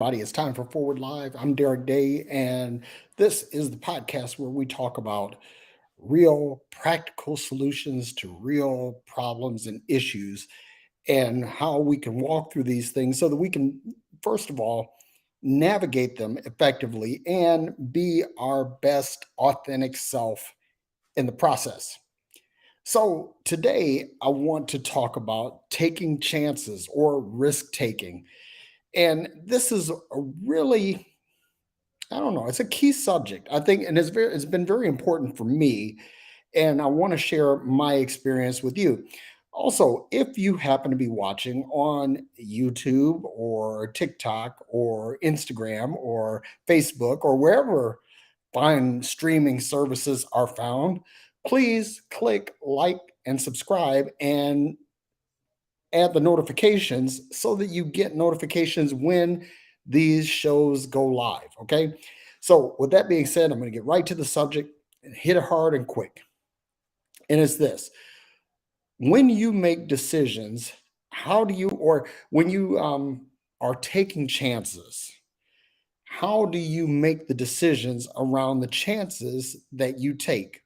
Everybody, it's time for Forward Live. I'm Derrick Day, and this is the podcast where we talk about real practical solutions to real problems and issues and how we can walk through these things so that we can, first of all, navigate them effectively and be our best authentic self in the process. So, today I want to talk about taking chances or risk taking. And this is a really, I don't know, it's a key subject, I think, and it's been very important for me. And I want to share my experience with you. Also, if you happen to be watching on YouTube or TikTok or Instagram or Facebook or wherever fine streaming services are found, please click like and subscribe and add the notifications so that you get notifications when these shows go live. Okay. So, with that being said, I'm going to get right to the subject and hit it hard and quick. And it's this: when you make decisions, how do you, or when you are taking chances, how do you make the decisions around the chances that you take?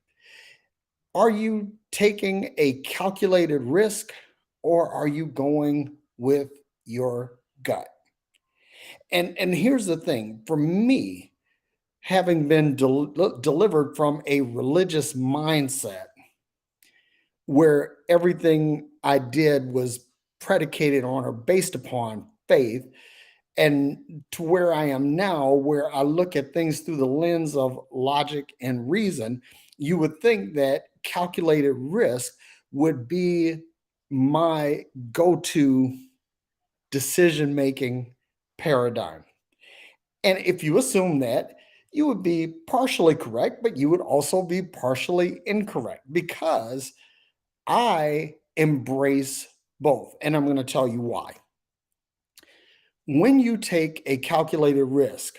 Are you taking a calculated risk or are you going with your gut? And here's the thing, for me, having been delivered from a religious mindset where everything I did was predicated on or based upon faith, and to where I am now, where I look at things through the lens of logic and reason, you would think that calculated risk would be my go to decision making paradigm. And if you assume that, you would be partially correct, but you would also be partially incorrect because I embrace both. And I'm going to tell you why. When you take a calculated risk,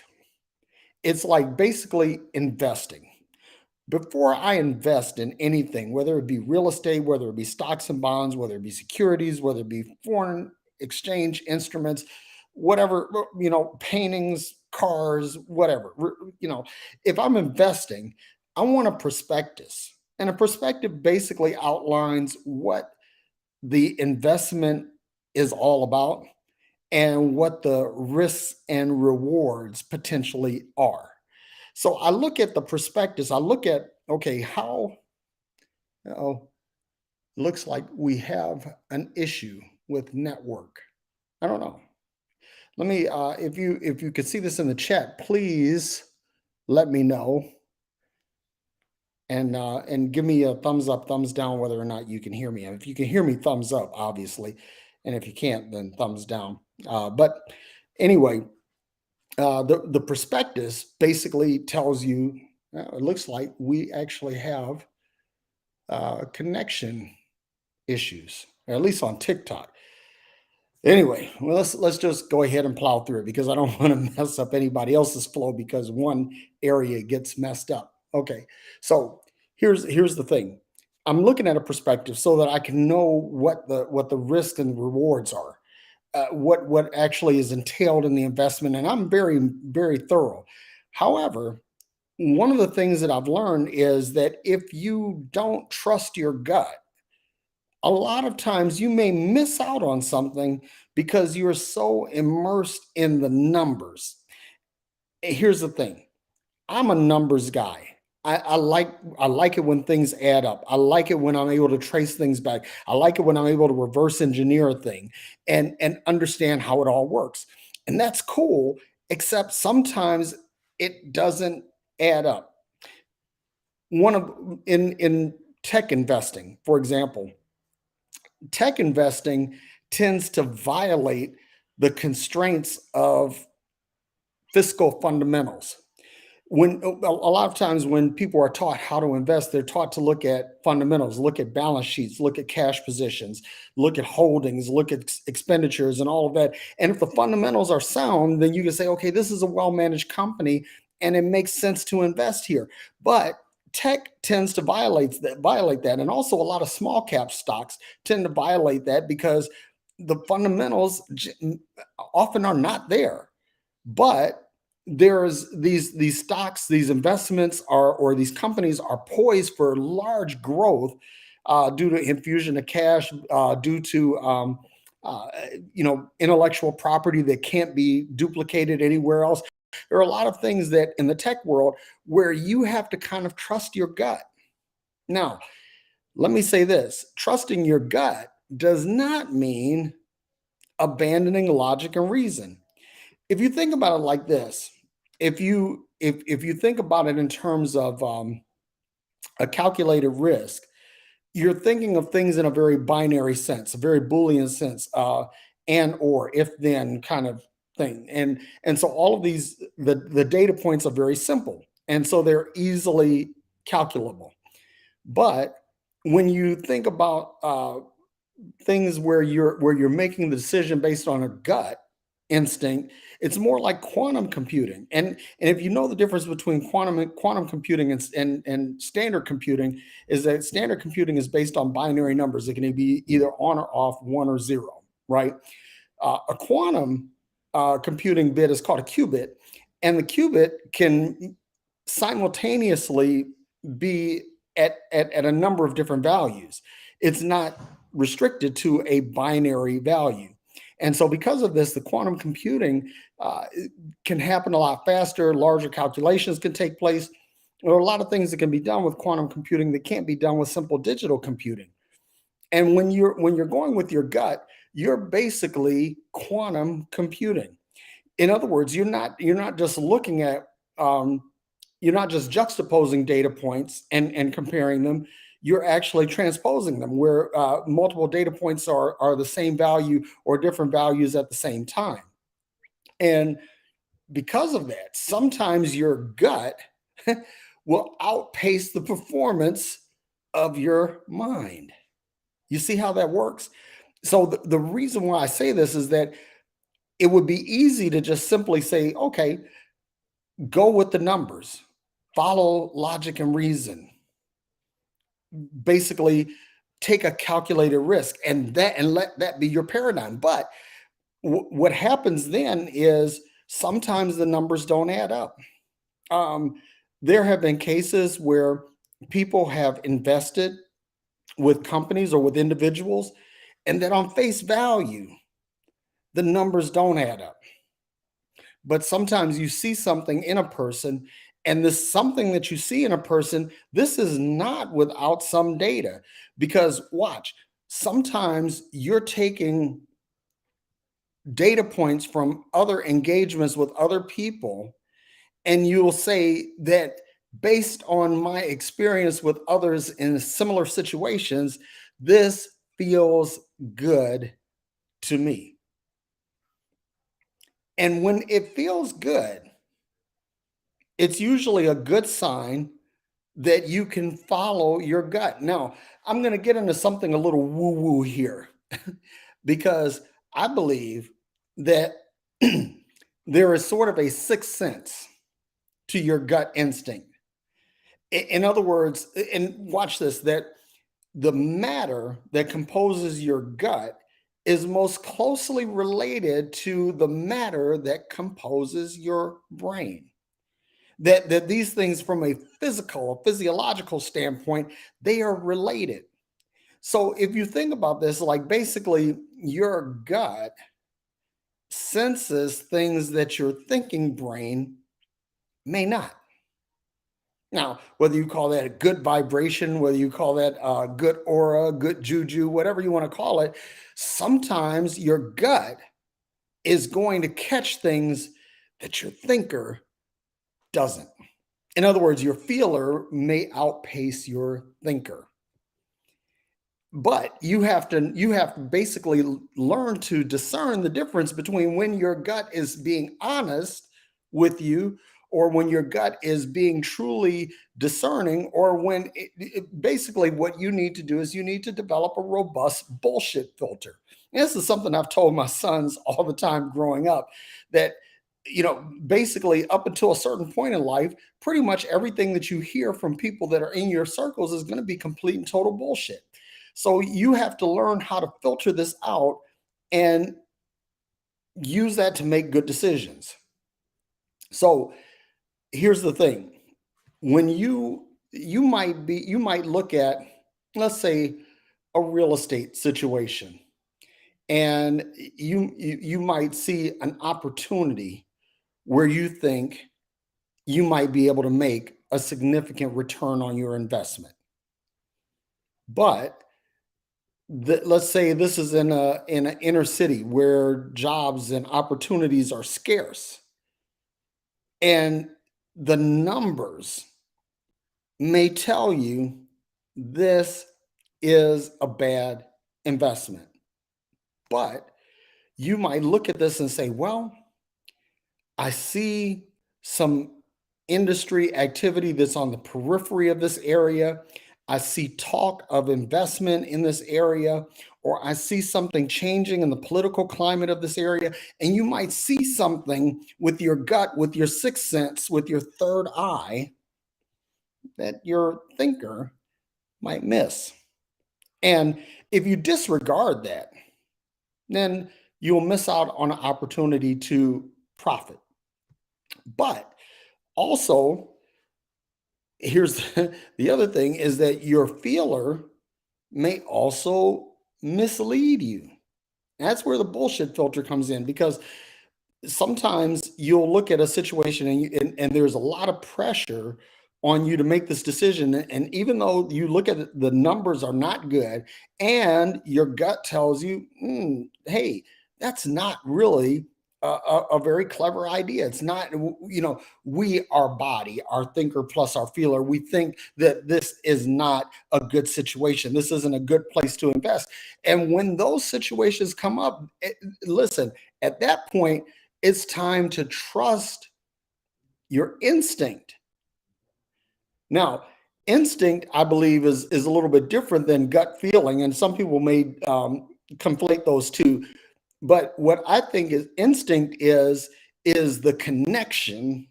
it's like basically investing. Before I invest in anything, whether it be real estate, whether it be stocks and bonds, whether it be securities, whether it be foreign exchange instruments, whatever, paintings, cars, whatever, if I'm investing, I want a prospectus. And a prospectus basically outlines what the investment is all about and what the risks and rewards potentially are. So I look at the prospectus, I look at, okay, how, oh, looks like we have an issue with network. I don't know. Let me, if you could see this in the chat, please let me know and give me a thumbs up, thumbs down, whether or not you can hear me. And if you can hear me, thumbs up, obviously. And if you can't, then thumbs down. But anyway, the prospectus basically tells you, it looks like we actually have connection issues, or at least on TikTok. Anyway, well, let's just go ahead and plow through it because I don't want to mess up anybody else's flow because one area gets messed up. Okay, so here's the thing. I'm looking at a perspective so that I can know what the risks and rewards are, what actually is entailed in the investment, and I'm very thorough. However, one of the things that I've learned is that if you don't trust your gut, a lot of times you may miss out on something because you're so immersed in the numbers. Here's the thing. I'm a numbers guy. I like it when things add up. I like it when I'm able to trace things back. I like it when I'm able to reverse engineer a thing and understand how it all works. And that's cool, except sometimes it doesn't add up. One of in tech investing, for example, tech investing tends to violate the constraints of fiscal fundamentals. When a lot of times when people are taught how to invest, they're taught to look at fundamentals, look at balance sheets, look at cash positions, look at holdings, look at expenditures and all of that. And if the fundamentals are sound, then you can say, okay, this is a well-managed company and it makes sense to invest here. But tech tends to violate that. And also a lot of small cap stocks tend to violate that because the fundamentals often are not there. But there's these stocks, these investments are or these companies are poised for large growth due to infusion of cash, due to uh, intellectual property that can't be duplicated anywhere else. There are a lot of things that in the tech world where you have to kind of trust your gut. Now, let me say this: trusting your gut does not mean abandoning logic and reason. If you think about it like this, if you think about it in terms of a calculated risk, you're thinking of things in a very binary sense, a very Boolean sense, and or if then kind of thing. And so all of these the data points are very simple, and so they're easily calculable. But when you think about things where you're making the decision based on a gut instinct, it's more like quantum computing. And if you know the difference between quantum computing and standard computing, is that standard computing is based on binary numbers. It can be either on or off, one or zero, right? A quantum computing bit is called a qubit, and the qubit can simultaneously be at a number of different values. It's not restricted to a binary value. And so, because of this, the quantum computing uh, can happen a lot faster, larger calculations can take place. There are a lot of things that can be done with quantum computing that can't be done with simple digital computing. And when you're going with your gut, you're basically quantum computing. In other words, you're not just looking at you're not just juxtaposing data points and comparing them. You're actually transposing them where multiple data points are the same value or different values at the same time. And because of that, sometimes your gut will outpace the performance of your mind. You see how that works? So the reason why I say this is that it would be easy to just simply say, okay, go with the numbers, follow logic and reason, basically take a calculated risk and let that be your paradigm. But what happens then is sometimes the numbers don't add up. Um, there have been cases where people have invested with companies or with individuals, and that on face value, the numbers don't add up. But sometimes you see something in a person, and this something that you see in a person, this is not without some data. Because watch, sometimes you're taking data points from other engagements with other people, and you'll say that based on my experience with others in similar situations, this feels good to me. And when it feels good, it's usually a good sign that you can follow your gut. Now, I'm going to get into something a little woo woo here because I believe that there is sort of a sixth sense to your gut instinct. In other words, and watch this, that the matter that composes your gut is most closely related to the matter that composes your brain. That these things from a physiological standpoint, they are related. So if you think about this, like basically your gut senses things that your thinking brain may not. Now, whether you call that a good vibration, whether you call that good aura, good juju, whatever you want to call it, sometimes your gut is going to catch things that your thinker doesn't. In other words, your feeler may outpace your thinker. But you have to basically learn to discern the difference between when your gut is being honest with you or when your gut is being truly discerning or when basically what you need to do is you need to develop a robust bullshit filter. And this is something I've told my sons all the time growing up, that basically up until a certain point in life, pretty much everything that you hear from people that are in your circles is going to be complete and total bullshit. So you have to learn how to filter this out and use that to make good decisions. So here's the thing. When you might look at, let's say, a real estate situation, and you might see an opportunity where you think you might be able to make a significant return on your investment. But let's say this is in an inner city where jobs and opportunities are scarce, and the numbers may tell you this is a bad investment. But you might look at this and say, well, I see some industry activity that's on the periphery of this area. I see talk of investment in this area, or I see something changing in the political climate of this area. And you might see something with your gut, with your sixth sense, with your third eye that your thinker might miss. And if you disregard that, then you'll miss out on an opportunity to profit. But also, here's the other thing is that your feeler may also mislead you. That's where the bullshit filter comes in, because sometimes you'll look at a situation and there's a lot of pressure on you to make this decision. And even though you look at it, the numbers are not good, and your gut tells you, hey, that's not really a very clever idea. It's not, we, our body, our thinker plus our feeler, we think that this is not a good situation. This isn't a good place to invest. And when those situations come up, listen, at that point, it's time to trust your instinct. Now, instinct, I believe, is a little bit different than gut feeling, and some people may conflate those two. But what I think is instinct is the connection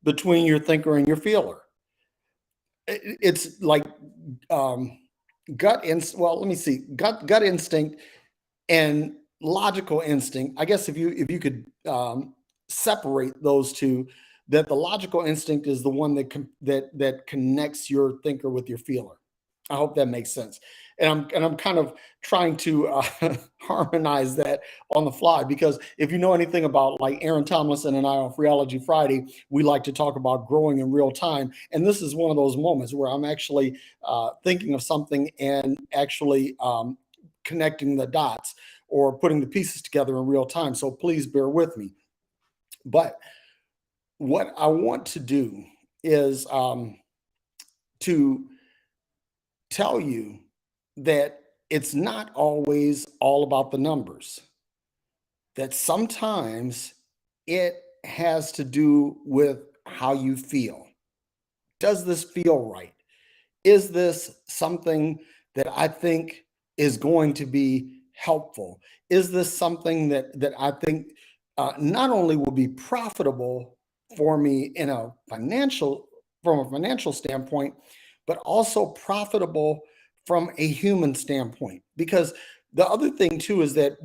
between your thinker and your feeler. It's like well, let me see, gut instinct and logical instinct. I guess if you could separate those two, that the logical instinct is the one that connects your thinker with your feeler. I hope that makes sense. And I'm kind of trying to harmonize that on the fly, because if you know anything about, like, Aaron Tomlinson and I on Freology Friday, we like to talk about growing in real time. And this is one of those moments where I'm actually thinking of something and actually connecting the dots or putting the pieces together in real time. So please bear with me. But what I want to do is to tell you that it's not always all about the numbers, that sometimes it has to do with how you feel. Does this feel right? Is this something that I think is going to be helpful? Is this something that I think not only will be profitable for me from a financial standpoint, but also profitable from a human standpoint? Because the other thing too is that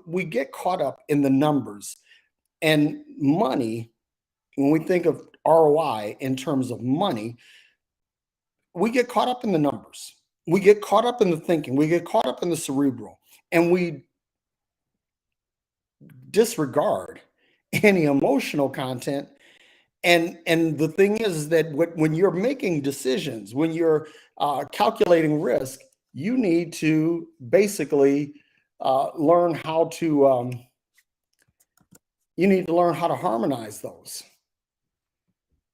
we get caught up in the numbers and money. When we think of ROI in terms of money, we get caught up in the numbers. We get caught up in the thinking. We get caught up in the cerebral, and we disregard any emotional content. And the thing is that when you're making decisions, when you're calculating risk, you need to basically learn how to harmonize those.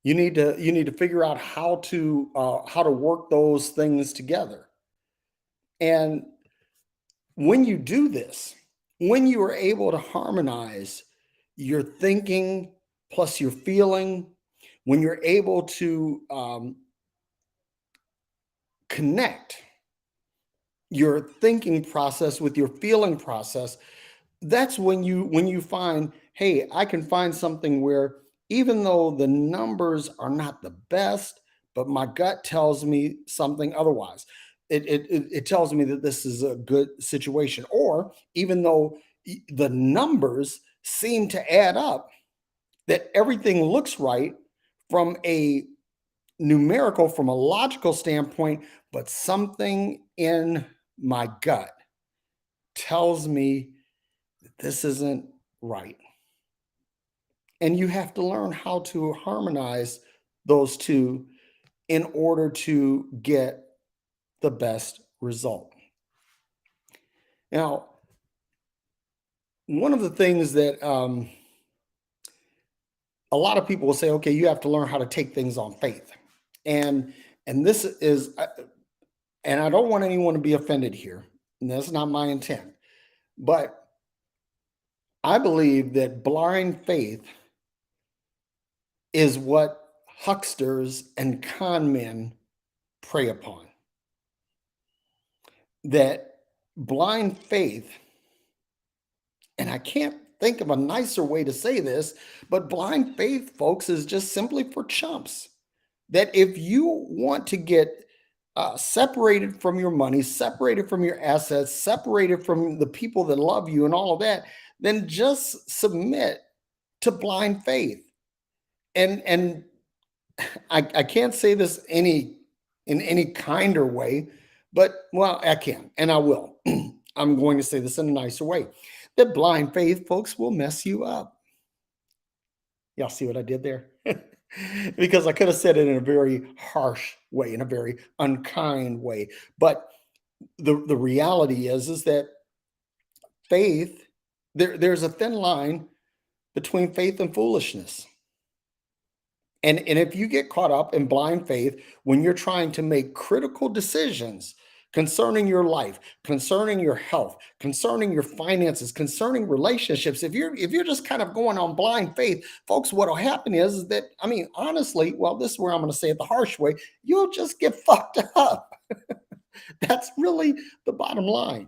You need to figure out how to work those things together. And when you do this, when you are able to harmonize your thinking plus your feeling, when you're able to connect your thinking process with your feeling process, that's when you find, hey, I can find something where, even though the numbers are not the best, but my gut tells me something otherwise. It tells me that this is a good situation. Or even though the numbers seem to add up, that everything looks right from a numerical, from a logical standpoint, but something in my gut tells me that this isn't right. And you have to learn how to harmonize those two in order to get the best result. Now, one of the things that a lot of people will say, okay, you have to learn how to take things on faith. And and this is and I don't want anyone to be offended here. And that's not my intent. But I believe that blind faith is what hucksters and con men prey upon. That blind faith, and I can't think of a nicer way to say this, but blind faith, folks, is just simply for chumps. That if you want to get separated from your money, separated from your assets, separated from the people that love you and all of that, then just submit to blind faith. And I can't say this in any kinder way, but well, I can and I will. I'm going to say this in a nicer way. That blind faith, folks, will mess you up. Y'all see what I did there? Because I could have said it in a very harsh way, in a very unkind way. But the reality is that faith, there's a thin line between faith and foolishness. And if you get caught up in blind faith when you're trying to make critical decisions concerning your life, concerning your health, concerning your finances, concerning relationships, if you're just kind of going on blind faith, folks, what'll happen is that, I mean, honestly, well, this is where I'm going to say it the harsh way, you'll just get fucked up. That's really the bottom line.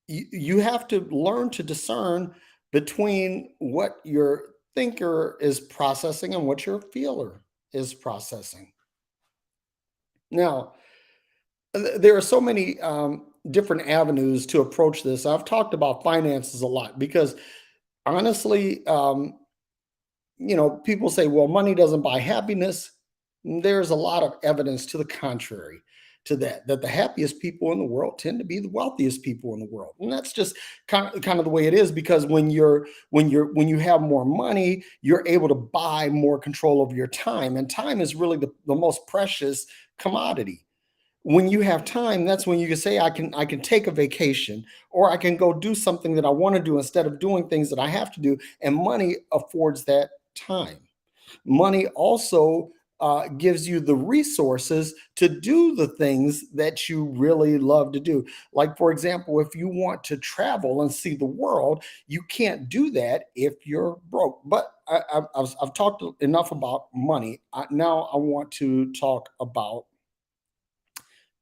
You have to learn to discern between what your thinker is processing and what your feeler is processing. Now, there are so many different avenues to approach this. I've talked about finances a lot because honestly, people say, well, money doesn't buy happiness. There's a lot of evidence to the contrary to that the happiest people in the world tend to be the wealthiest people in the world. And that's just kind of the way it is, because when you have more money, you're able to buy more control over your time. And time is really the most precious commodity. When you have time, that's when you can say, I can take a vacation, or I can go do something that I want to do instead of doing things that I have to do. And money affords that time. Money also gives you the resources to do the things that you really love to do. Like, for example, if you want to travel and see the world, you can't do that if you're broke. But I've talked enough about money. Now I want to talk about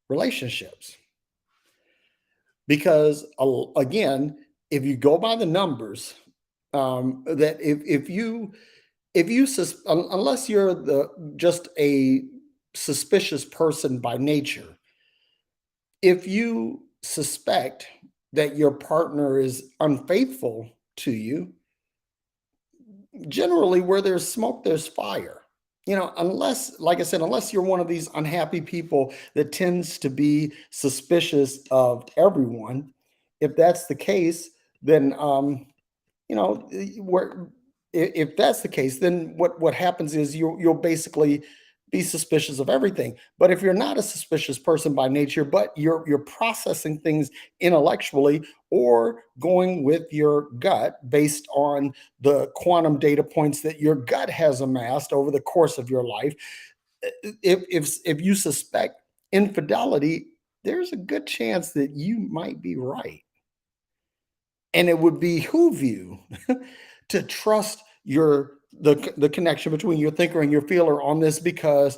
relationships. Because again, if you go by the numbers, that unless you're just a suspicious person by nature, if you suspect that your partner is unfaithful to you, generally where there's smoke, there's fire. Unless, like I said, unless you're one of these unhappy people that tends to be suspicious of everyone, if that's the case, then where if that's the case, then what happens is you'll basically be suspicious of everything. But if you're not a suspicious person by nature, but you're processing things intellectually or going with your gut based on the quantum data points that your gut has amassed over the course of your life, if you suspect infidelity, there's a good chance that you might be right. And it would behoove you to trust the connection between your thinker and your feeler on this, because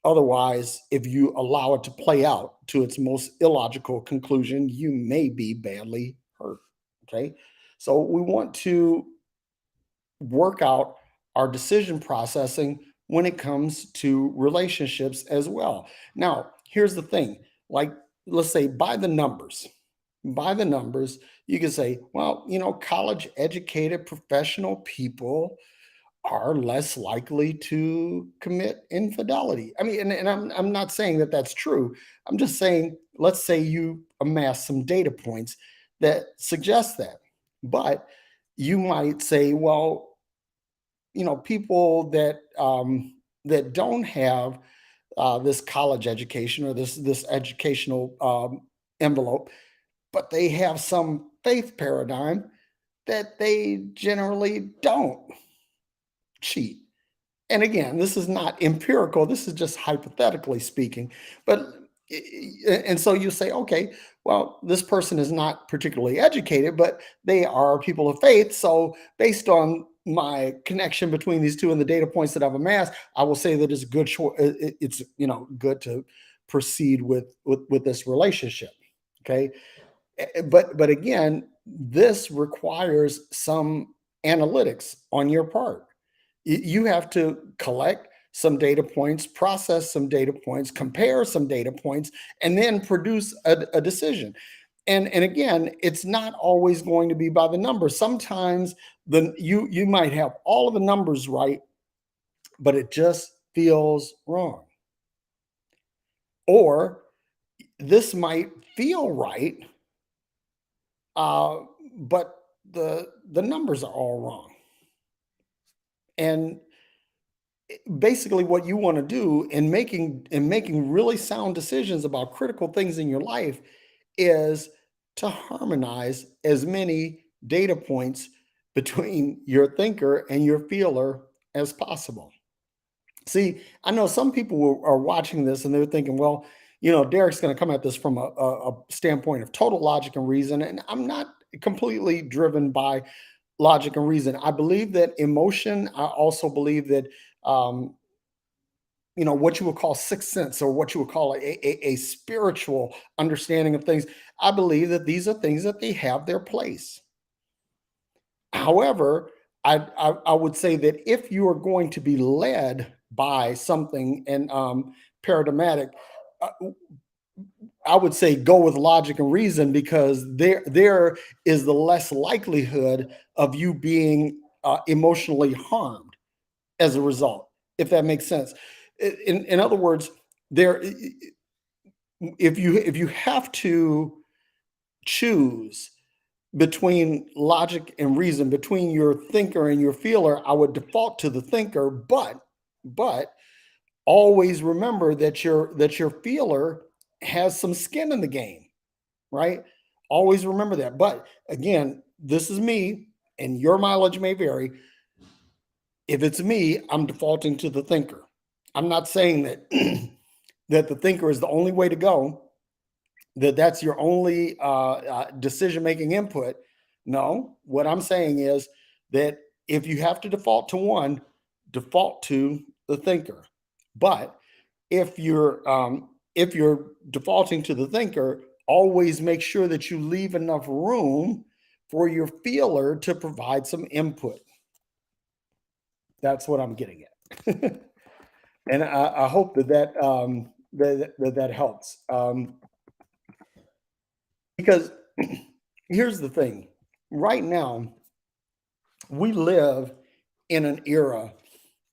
otherwise, if you allow it to play out to its most illogical conclusion, you may be badly hurt. Okay. So we want to work out our decision processing when it comes to relationships as well. Now, here's the thing, like, let's say by the numbers. by the numbers, you can say, well, college educated professional people are less likely to commit infidelity. I mean, and I'm not saying that that's true. I'm just saying, let's say you amass some data points that suggest that. But you might say, well, people that don't have this college education or this educational envelope, but they have some faith paradigm that they generally don't cheat. And again, this is not empirical, this is just hypothetically speaking. But and so you say, okay, well, this person is not particularly educated, but they are people of faith. So based on my connection between these two and the data points that I've amassed, I will say that it's good. It's good to proceed with this relationship. Okay, but again, this requires some analytics on your part. You have to collect some data points, process some data points, compare some data points, and then produce a decision. And again, it's not always going to be by the numbers. Sometimes you might have all of the numbers right, but it just feels wrong. Or this might feel right, uh, but the numbers are all wrong. And basically what you want to do in making really sound decisions about critical things in your life is to harmonize as many data points between your thinker and your feeler as possible. See, I know some people are watching this and they're thinking, well, Derek's going to come at this from a standpoint of total logic and reason. And I'm not completely driven by logic and reason. I believe that emotion. I also believe that um, what you would call sixth sense, or what you would call a spiritual understanding of things. I believe that these are things that they have their place. However, I would say that if you are going to be led by something and paradigmatic, uh, I would say go with logic and reason, because there is the less likelihood of you being emotionally harmed as a result, if that makes sense. In other words, there if you have to choose between logic and reason, between your thinker and your feeler, I would default to the thinker, but always remember that your feeler has some skin in the game, right? Always remember that. But again, this is me, and your mileage may vary. If it's me, I'm defaulting to the thinker. I'm not saying that that the thinker is the only way to go, that that's your only decision making input. No, what I'm saying is that if you have to default to one, default to the thinker. But if you're defaulting to the thinker, always make sure that you leave enough room for your feeler to provide some input. That's what I'm getting at. And I hope that helps. Because here's the thing: right now, we live in an era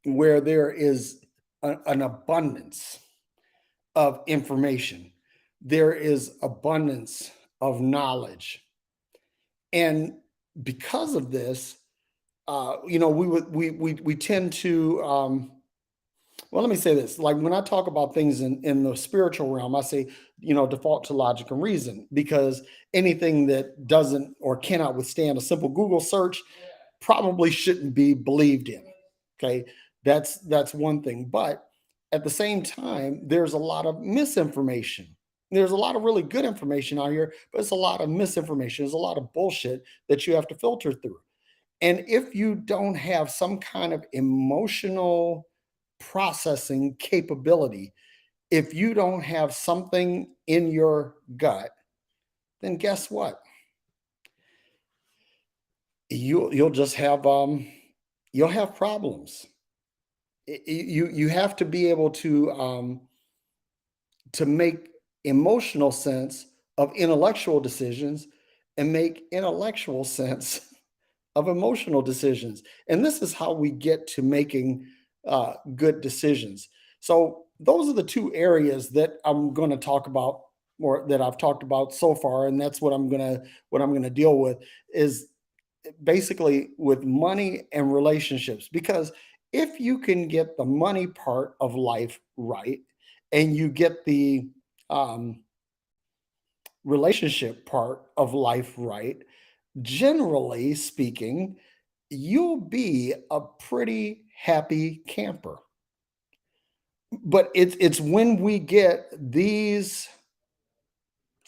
where there is an abundance of information, there is abundance of knowledge. And because of this, we tend to well, let me say this. Like when I talk about things in the spiritual realm, I say, default to logic and reason, because anything that doesn't or cannot withstand a simple Google search probably shouldn't be believed in. Okay. That's one thing. But at the same time, there's a lot of misinformation. There's a lot of really good information out here, but it's a lot of misinformation. There's a lot of bullshit that you have to filter through. And if you don't have some kind of emotional processing capability, if you don't have something in your gut, then guess what? You'll just have you'll have problems. You have to be able to make emotional sense of intellectual decisions and make intellectual sense of emotional decisions. And this is how we get to making good decisions. So those are the two areas that I'm going to talk about, or that I've talked about so far, and that's what I'm gonna deal with is basically with money and relationships. Because if you can get the money part of life right, and you get the um, relationship part of life right, generally speaking, you'll be a pretty happy camper. But it's when we get these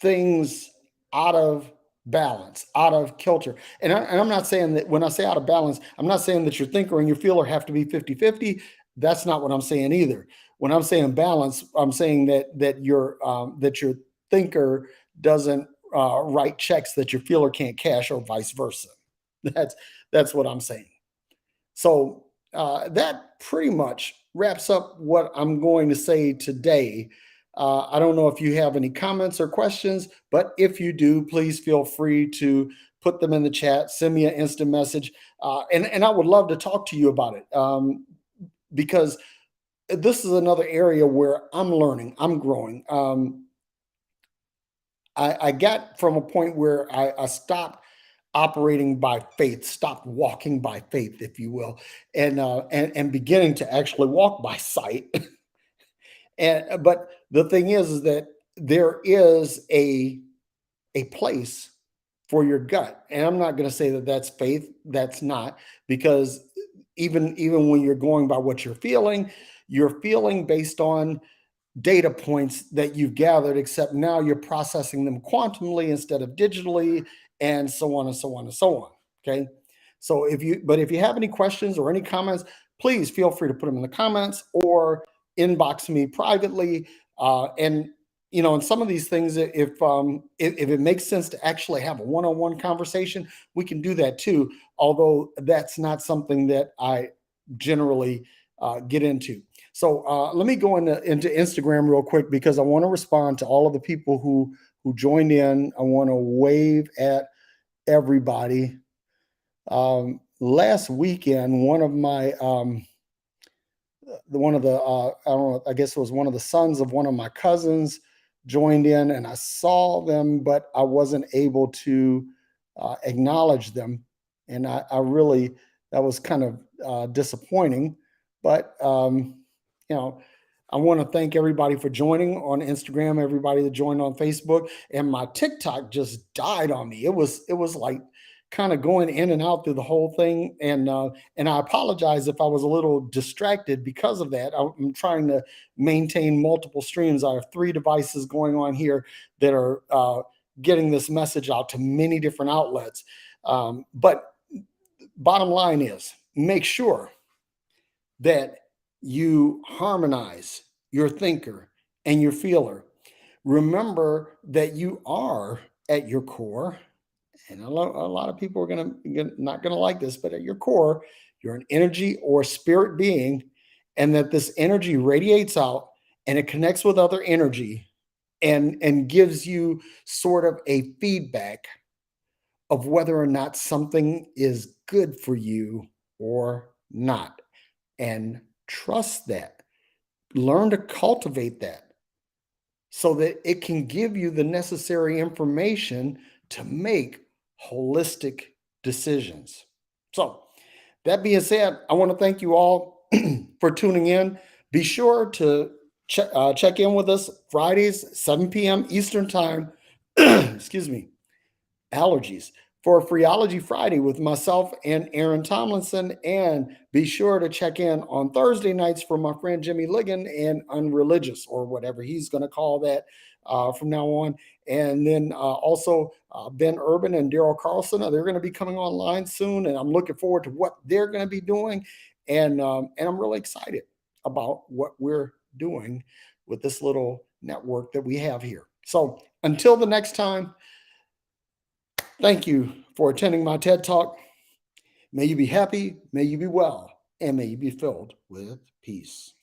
things out of balance, out of kilter. And I'm not saying that when I say out of balance, I'm not saying that your thinker and your feeler have to be 50-50. That's not what I'm saying either. When I'm saying balance, I'm saying that your thinker doesn't write checks that your feeler can't cash, or vice versa. That's that's what I'm saying. So that pretty much wraps up what I'm going to say today. I don't know if you have any comments or questions, but if you do, please feel free to put them in the chat, send me an instant message, and I would love to talk to you about it, because this is another area where I'm learning, I'm growing. I got from a point where I stopped operating by faith, stopped walking by faith, if you will, and beginning to actually walk by sight. And but the thing is that there is a place for your gut, and I'm not going to say that that's faith. That's not, because even when you're going by what you're feeling based on data points that you've gathered, except now you're processing them quantumly instead of digitally, and so on and so on and so on. Okay. So if you have any questions or any comments, please feel free to put them in the comments or inbox me privately. And and some of these things, if it makes sense to actually have a one-on-one conversation, we can do that too. Although that's not something that I generally get into. So let me go into Instagram real quick, because I want to respond to all of the people who joined in. I want to wave at everybody. Last weekend, one of the I don't know, I guess it was one of the sons of one of my cousins joined in, and I saw them, but I wasn't able to acknowledge them, and I really, that was kind of disappointing. But you know, I want to thank everybody for joining on Instagram, everybody that joined on Facebook, and my TikTok just died on me. It was like kind of going in and out through the whole thing, and I apologize if I was a little distracted because of that. I'm trying to maintain multiple streams. I have 3 devices going on here that are getting this message out to many different outlets. But bottom line is, make sure that you harmonize your thinker and your feeler. Remember that you are, at your core, and a lot of people are not going to like this, but at your core, you're an energy or spirit being, and that this energy radiates out and it connects with other energy, and gives you sort of a feedback of whether or not something is good for you or not. And trust that. Learn to cultivate that so that it can give you the necessary information to make holistic decisions. So, that being said, I want to thank you all for tuning in. Be sure to check in with us Fridays, 7 p.m. Eastern Time. Excuse me, allergies, for Phreology Friday with myself and Aaron Tomlinson. And be sure to check in on Thursday nights for my friend Jimmy Ligon and Unreligious, or whatever he's going to call that from now on. And then also Ben Urban and Daryl Carlson, they're going to be coming online soon, and I'm looking forward to what they're going to be doing. And I'm really excited about what we're doing with this little network that we have here. So until the next time, thank you for attending my TED Talk. May you be happy, may you be well, and may you be filled with peace.